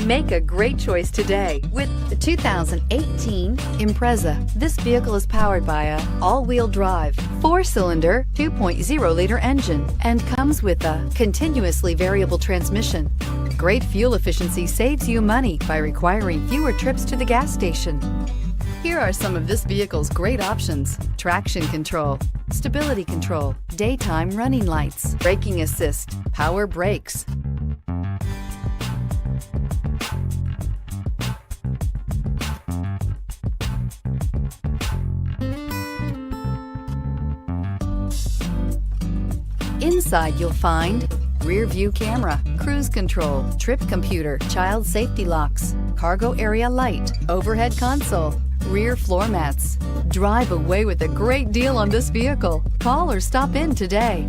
Make a great choice today with the 2018 Impreza. This vehicle is powered by a all-wheel drive, 4-cylinder, 2.0-liter engine and comes with a continuously variable transmission. Great fuel efficiency saves you money by requiring fewer trips to the gas station. Here are some of this vehicle's great options: traction control, stability control, daytime running lights, braking assist, power brakes. Inside you'll find rear view camera, cruise control, trip computer, child safety locks, cargo area light, overhead console, rear floor mats. Drive away with a great deal on this vehicle. Call or stop in today.